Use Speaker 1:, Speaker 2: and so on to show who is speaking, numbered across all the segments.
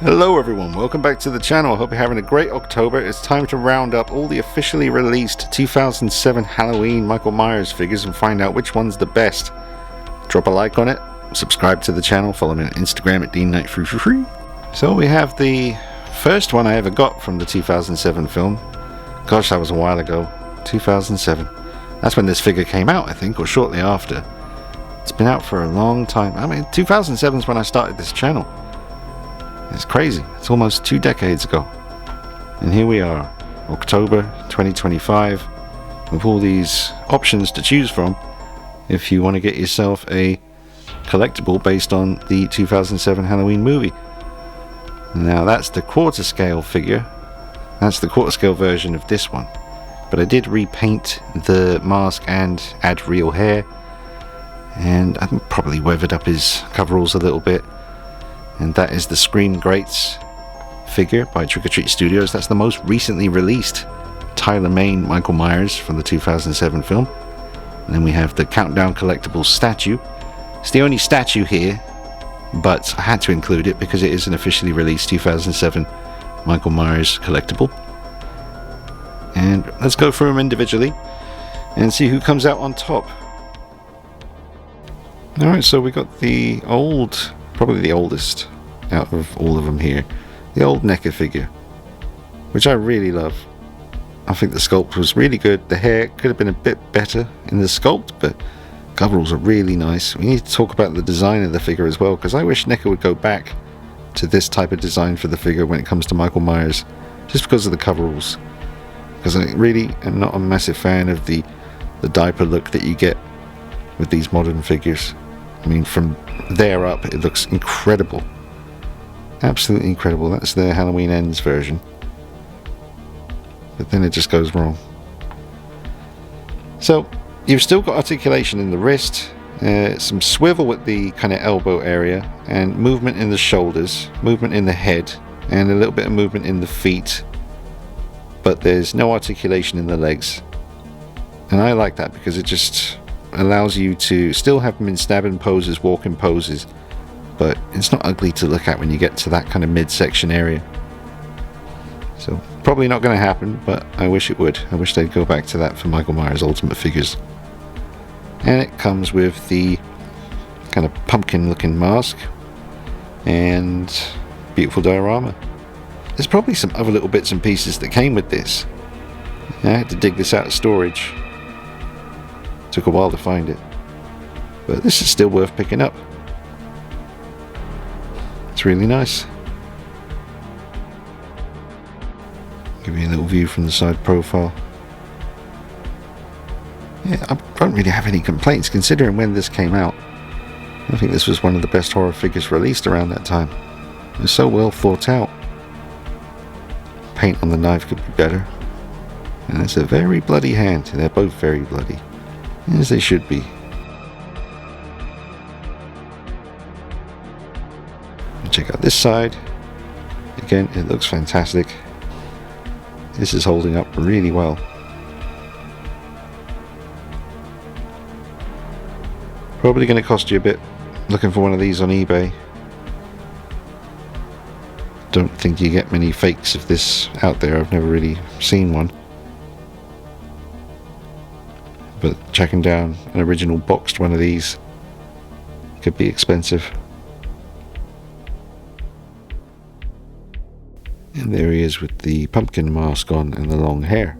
Speaker 1: Hello everyone, welcome back to the channel. I hope you're having a great October. It's time to round up all the officially released 2007 Halloween Michael Myers figures and find out which one's the best. Drop a like on it, subscribe to the channel, follow me on Instagram at DNightFree. So we have the first one I ever got from the 2007 film. Gosh, that was a while ago. 2007. That's when this figure came out, I think, or shortly after. It's been out for a long time. I mean, 2007 is when I started this channel. It's crazy. It's almost 2 decades ago. And here we are, October 2025, with all these options to choose from if you want to get yourself a collectible based on the 2007 Halloween movie. Now that's the quarter scale figure. That's the quarter scale version of this one. But I did repaint the mask and add real hair. And I probably weathered up his coveralls a little bit. And that is the Scream Greats figure by Trick or Treat Studios. That's the most recently released Tyler Mane Michael Myers from the 2007 film. And then we have the Countdown Collectibles statue. It's the only statue here, but I had to include it because it is an officially released 2007 Michael Myers collectible. And let's go through them individually and see who comes out on top. Alright, so we got the old, probably the oldest out of all of them here, the old NECA figure, which I really love. I think the sculpt was really good. The hair could have been a bit better in the sculpt, but coveralls are really nice. We need to talk about the design of the figure as well, because I wish NECA would go back to this type of design for the figure when it comes to Michael Myers, just because of the coveralls. Because I really am not a massive fan of the diaper look that you get with these modern figures. I mean, from there up, it looks incredible. Absolutely incredible. That's the Halloween Ends version. But then it just goes wrong. So, you've still got articulation in the wrist, some swivel at the kind of elbow area, and movement in the shoulders, movement in the head, and a little bit of movement in the feet. But there's no articulation in the legs. And I like that because it just allows you to still have them in stabbing poses, walking poses, but it's not ugly to look at when you get to that kind of midsection area. So probably not going to happen, but I wish it would. I wish they'd go back to that for Michael Myers Ultimate figures. And it comes with the kind of pumpkin looking mask and beautiful diorama. There's probably some other little bits and pieces that came with this. I had to dig this out of storage. Took a while to find it, but this is still worth picking up. It's really nice. Give you a little view from the side profile. Yeah, I don't really have any complaints considering when this came out. I think this was one of the best horror figures released around that time. It was so well thought out. Paint on the knife could be better. And it's a very bloody hand. They're both very bloody. As they should be. Check out this side. Again, it looks fantastic. This is holding up really well. Probably going to cost you a bit looking for one of these on eBay. Don't think you get many fakes of this out there. I've never really seen one. But tracking down an original boxed one of these could be expensive. And there he is with the pumpkin mask on and the long hair.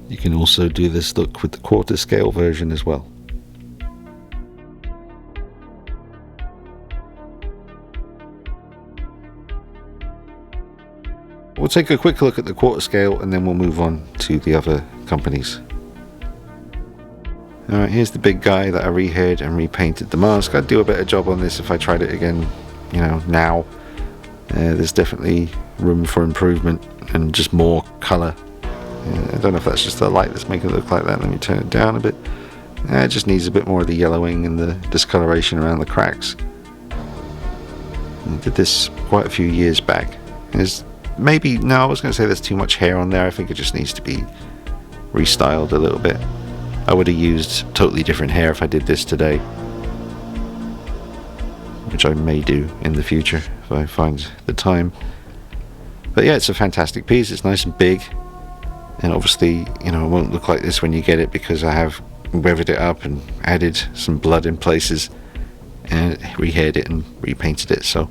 Speaker 1: You can also do this look with the quarter scale version as well. We'll take a quick look at the quarter scale and then we'll move on to the other companies. Alright, here's the big guy that I rehaired and repainted the mask. I'd do a better job on this if I tried it again, now. There's definitely room for improvement and just more colour. I don't know if that's just the light that's making it look like that. Let me turn it down a bit. It just needs a bit more of the yellowing and the discoloration around the cracks. I did this quite a few years back. I was going to say there's too much hair on there. I think it just needs to be restyled a little bit. I would have used totally different hair if I did this today. which I may do in the future if I find the time. But yeah, it's a fantastic piece. It's nice and big, and obviously, you know, it won't look like this when you get it because I have weathered it up and added some blood in places and rehaired it and repainted it. So,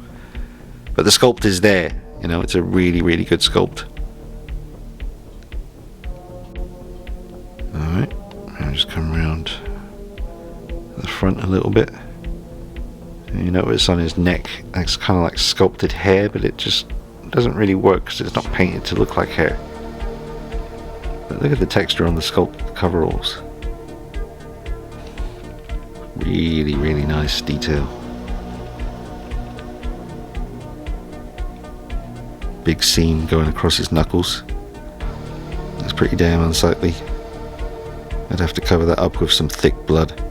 Speaker 1: but the sculpt is there. You know, it's a really, really good sculpt. Alright, I'll just come around the front a little bit. And you notice on his neck, that's kind of like sculpted hair, but it just doesn't really work because it's not painted to look like hair. But look at the texture on the sculpt coveralls. Really, really nice detail. Big seam going across his knuckles. That's pretty damn unsightly. I'd have to cover that up with some thick blood.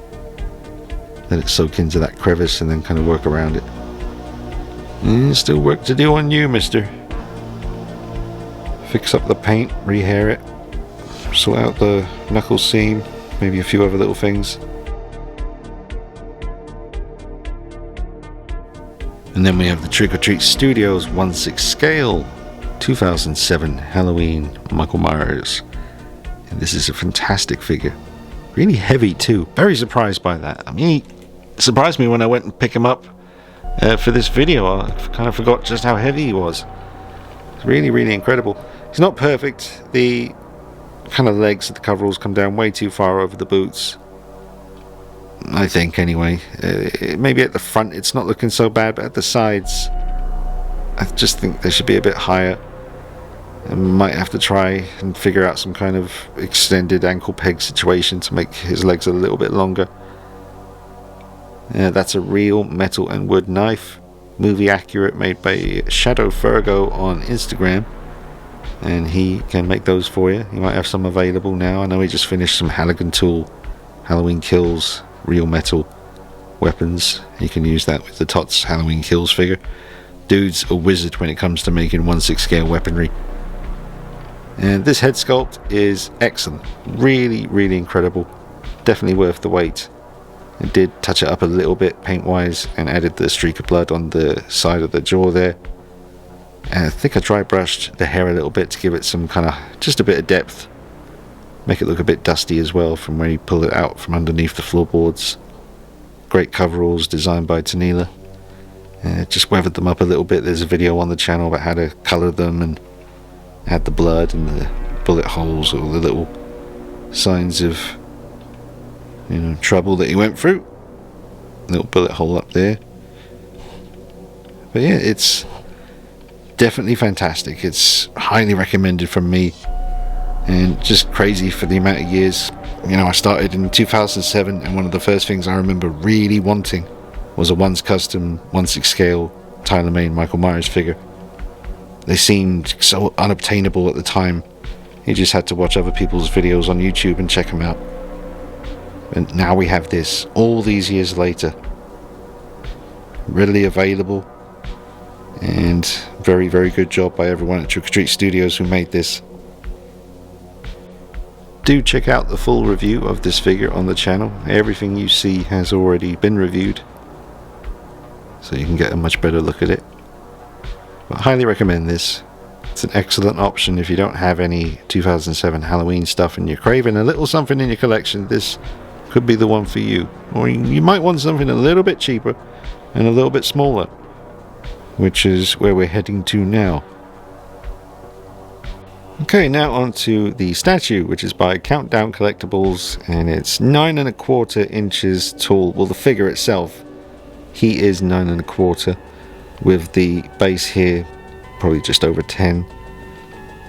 Speaker 1: Let it soak into that crevice and then kind of work around it. Still work to do on you, mister. Fix up the paint, rehair it, sort out the knuckle seam, maybe a few other little things. And then we have the Trick or Treat Studios 1/6 scale 2007 Halloween Michael Myers. And this is a fantastic figure. Really heavy too. Very surprised by that. I mean, it surprised me when I went and picked him up for this video. I kind of forgot just how heavy he was. It's really, really incredible. He's not perfect. The kind of legs of the coveralls come down way too far over the boots, I think, anyway. Maybe at the front it's not looking so bad, but at the sides I just think they should be a bit higher. I might have to try and figure out some kind of extended ankle peg situation to make his legs a little bit longer. That's a real metal and wood knife, movie accurate, made by Shadow Fergo on Instagram, and he can make those for you. He might have some available now. I know he just finished some Halligan Tool Halloween Kills real metal weapons. You can use that with the TOTS Halloween Kills figure. Dude's a wizard when it comes to making 1/6 scale weaponry. And this head sculpt is excellent. Really, really incredible. Definitely worth the wait. I did touch it up a little bit paint wise and added the streak of blood on the side of the jaw there. And I think I dry brushed the hair a little bit to give it some kind of, just a bit of depth. Make it look a bit dusty as well from where you pull it out from underneath the floorboards. Great coveralls designed by Tanila. Just weathered them up a little bit. There's a video on the channel about how to colour them and add the blood and the bullet holes, or the little signs of, you know, trouble that he went through. Little bullet hole up there. But yeah, it's definitely fantastic. It's highly recommended from me, and just crazy for the amount of years. You know, I started in 2007, and one of the first things I remember really wanting was a One's Custom 1/6 scale Tyler Mane Michael Myers figure. They seemed so unobtainable at the time. You just had to watch other people's videos on YouTube and check them out. And now we have this, all these years later, readily available, and very, very good job by everyone at Trick or Treat Studios who made this. Do check out the full review of this figure on the channel. Everything you see has already been reviewed, so you can get a much better look at it. But I highly recommend this. It's an excellent option if you don't have any 2007 Halloween stuff and you're craving a little something in your collection. This could be the one for you. Or you might want something a little bit cheaper and a little bit smaller, which is where we're heading to now. Okay, now on to the statue, which is by Countdown Collectibles, and it's 9¼ inches tall. Well, the figure itself, he is 9¼ with the base here probably just over 10.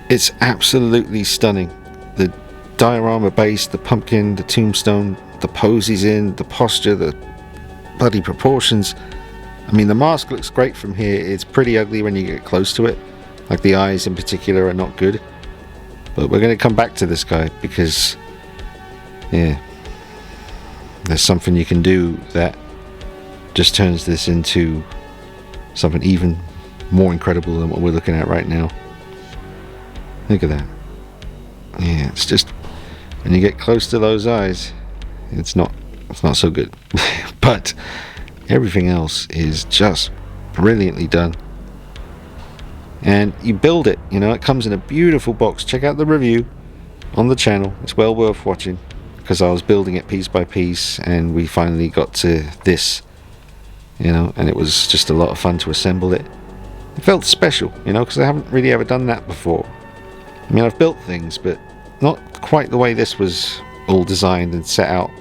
Speaker 1: It's absolutely stunning. The diorama base, the pumpkin, the tombstone, the pose he's in, the posture, the bloody proportions. I mean, the mask looks great from here. It's pretty ugly when you get close to it. Like the eyes in particular are not good. But we're going to come back to this guy because, yeah, there's something you can do that just turns this into something even more incredible than what we're looking at right now. Look at that. Yeah, it's just, when you get close to those eyes, it's not so good. But Everything else is just brilliantly done. And you build it, you know, it comes in a beautiful box. Check out the review on the channel. It's well worth watching, because I was building it piece by piece and we finally got to this, you know, and it was just a lot of fun to assemble it. It felt special, you know, because I haven't really ever done that before. I mean, I've built things, but not quite the way this was all designed and set out.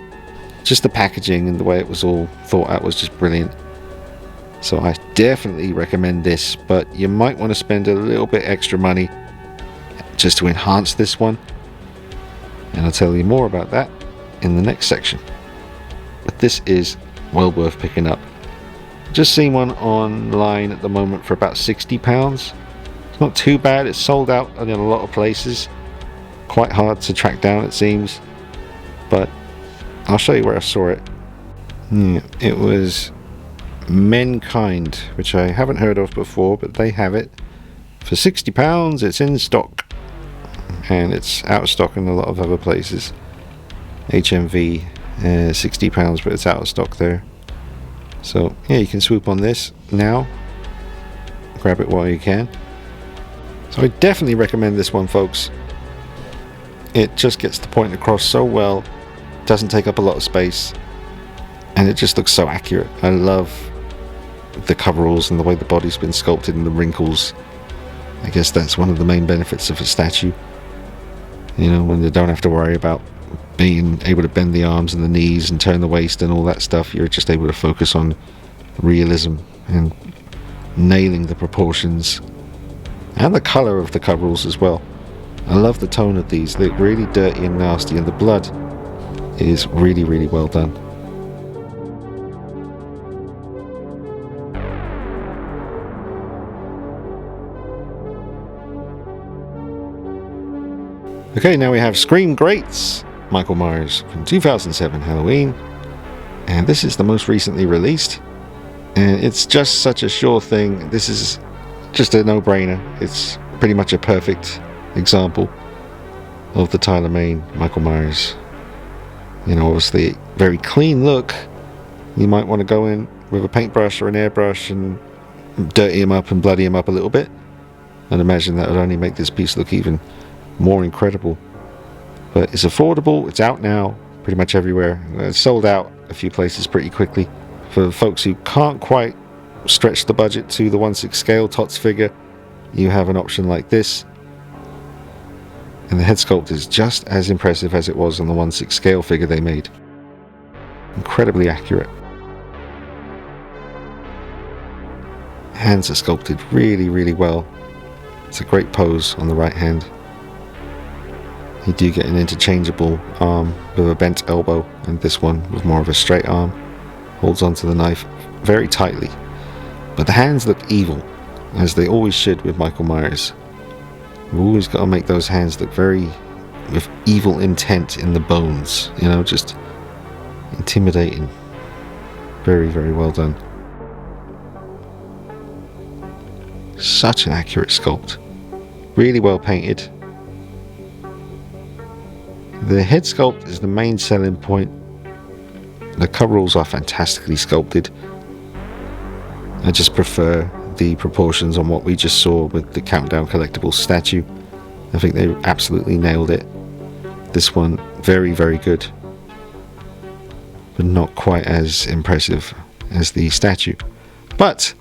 Speaker 1: Just the packaging and the way it was all thought out was just brilliant. So I definitely recommend this, but you might want to spend a little bit extra money just to enhance this one. And I'll tell you more about that in the next section. But this is well worth picking up. Just seen one online at the moment for about £60. It's not too bad. It's sold out in a lot of places. Quite hard to track down, it seems. But I'll show you where I saw it. It was Mankind, which I haven't heard of before, but they have it for £60. It's in stock, and it's out of stock in a lot of other places. HMV, £60, but it's out of stock there. So yeah, you can swoop on this now, grab it while you can. So I definitely recommend this one, folks. It just gets the point across so well, doesn't take up a lot of space, and it just looks so accurate. I love the coveralls and the way the body's been sculpted and the wrinkles. I guess that's one of the main benefits of a statue, you know, when they don't have to worry about being able to bend the arms and the knees and turn the waist and all that stuff. You're just able to focus on realism and nailing the proportions and the color of the coveralls as well. I love the tone of these. They look really dirty and nasty, and the blood is really, really well done. Okay, now we have Scream Greats, Michael Myers from 2007 Halloween, and this is the most recently released, and it's just such a sure thing. This is just a no-brainer. It's pretty much a perfect example of the Tyler Mane Michael Myers. You know, obviously very clean look. You might want to go in with a paintbrush or an airbrush and dirty him up and bloody him up a little bit, and imagine that would only make this piece look even more incredible. But it's affordable, it's out now pretty much everywhere. It's sold out a few places pretty quickly. For folks who can't quite stretch the budget to the 1/6 scale TOTS figure, you have an option like this, and the head sculpt is just as impressive as it was on the 1/6 scale figure they made. Incredibly accurate. Hands are sculpted really, really well. It's a great pose on the right hand. You do get an interchangeable arm with a bent elbow, and this one with more of a straight arm. Holds onto the knife very tightly. But the hands look evil, as they always should with Michael Myers. We've always got to make those hands look very with evil intent in the bones, you know, just intimidating. Very, very well done. Such an accurate sculpt. Really well painted. The head sculpt is the main selling point. The coveralls are fantastically sculpted. I just prefer the proportions on what we just saw with the Countdown Collectibles statue. I think they absolutely nailed it. This one, very, very good, but not quite as impressive as the statue. But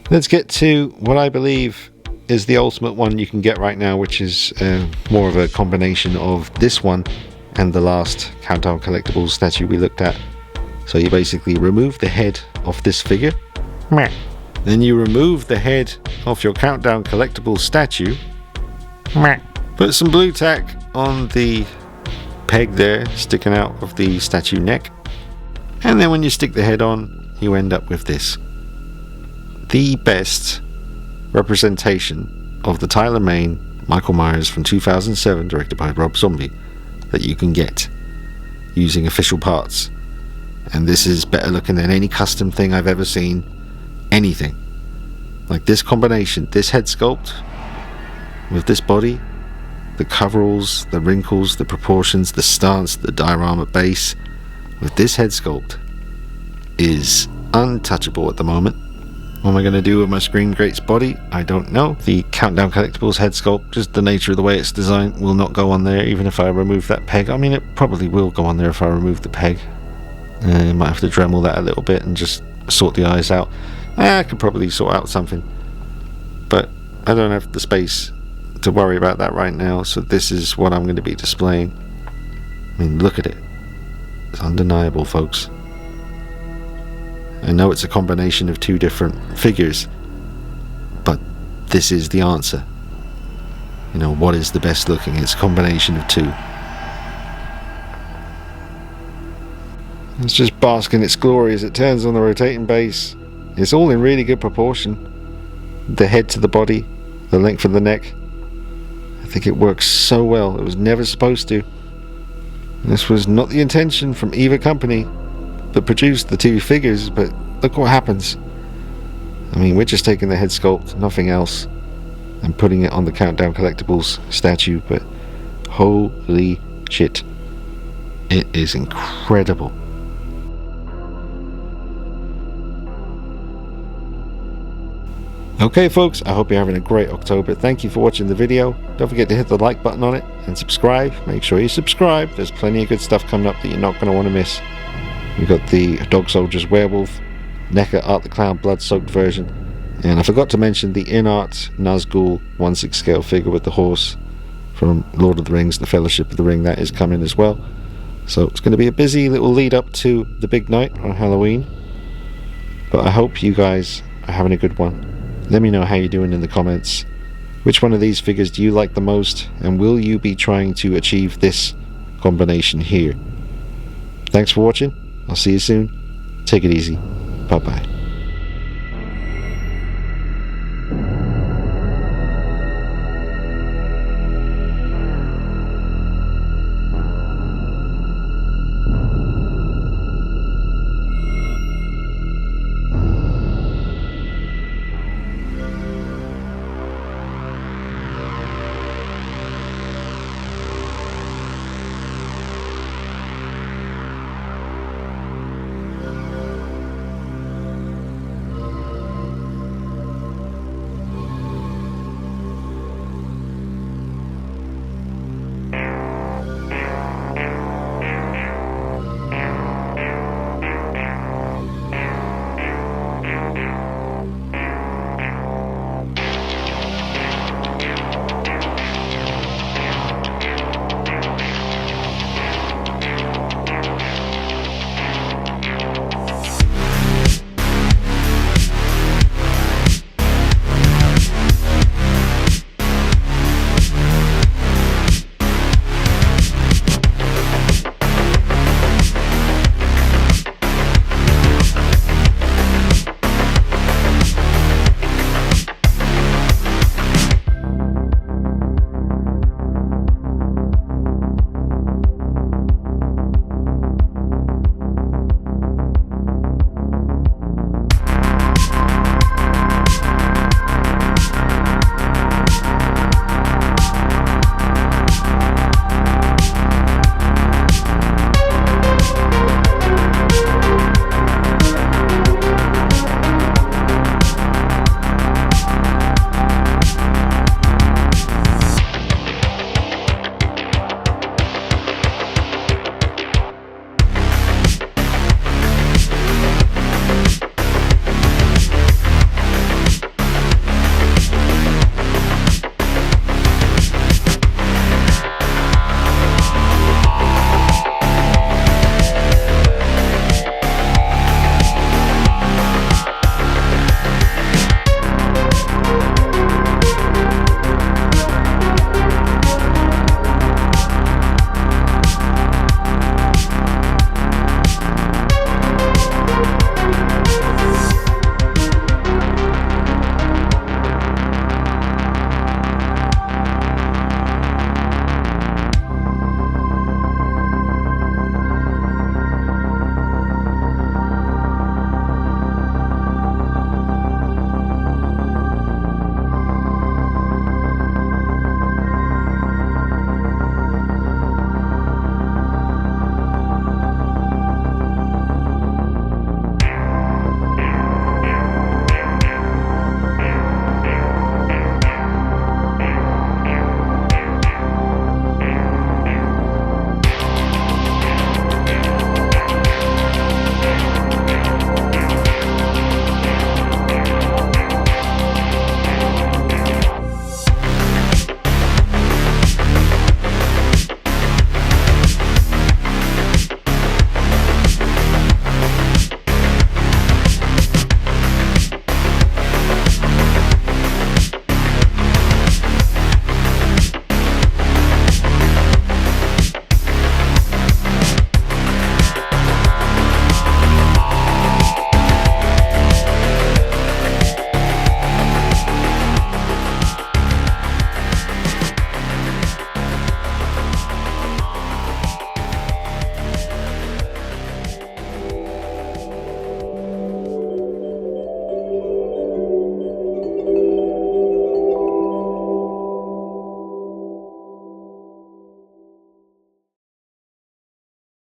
Speaker 1: let's get to what I believe is the ultimate one you can get right now, which is more of a combination of this one and the last Countdown Collectibles statue we looked at. So you basically remove the head off this figure, then you remove the head off your Countdown Collectibles statue, put some blue tack on the peg there sticking out of the statue neck, and then when you stick the head on, you end up with this. The best representation of the Tyler Mane Michael Myers from 2007, directed by Rob Zombie, that you can get using official parts. And this is better looking than any custom thing I've ever seen. Anything like this combination, this head sculpt with this body, the coveralls, the wrinkles, the proportions, the stance, the diorama base with this head sculpt is untouchable at the moment. What am I going to do with my Scream Greats body? I don't know. The Countdown Collectibles head sculpt, just the nature of the way it's designed, will not go on there even if I remove that peg. I mean, it probably will go on there if I remove the peg. I might have to Dremel that a little bit and just sort the eyes out. I could probably sort out something, but I don't have the space to worry about that right now, so this is what I'm going to be displaying. I mean, look at it. It's undeniable, folks. I know it's a combination of two different figures, but this is the answer. You know, what is the best looking? It's a combination of two. It's just bask in its glory as it turns on the rotating base. It's all in really good proportion. The head to the body, the length of the neck. I think it works so well. It was never supposed to. This was not the intention from either company that produced the two figures, but look what happens. I mean, we're just taking the head sculpt, nothing else, and putting it on the Countdown Collectibles statue, but holy shit, it is incredible. Okay folks, I hope you're having a great October. Thank you for watching the video. Don't forget to hit the like button on it and subscribe. Make sure you subscribe. There's plenty of good stuff coming up that you're not going to want to miss. We've got the Dog Soldiers Werewolf, NECA Art the Clown blood-soaked version, and I forgot to mention the in-art Nazgul 1/6 scale figure with the horse from Lord of the Rings, the Fellowship of the Ring. That is coming as well. So it's going to be a busy little lead up to the big night on Halloween, but I hope you guys are having a good one. Let me know how you're doing in the comments. Which one of these figures do you like the most, and will you be trying to achieve this combination here? Thanks for watching. I'll see you soon. Take it easy. Bye bye.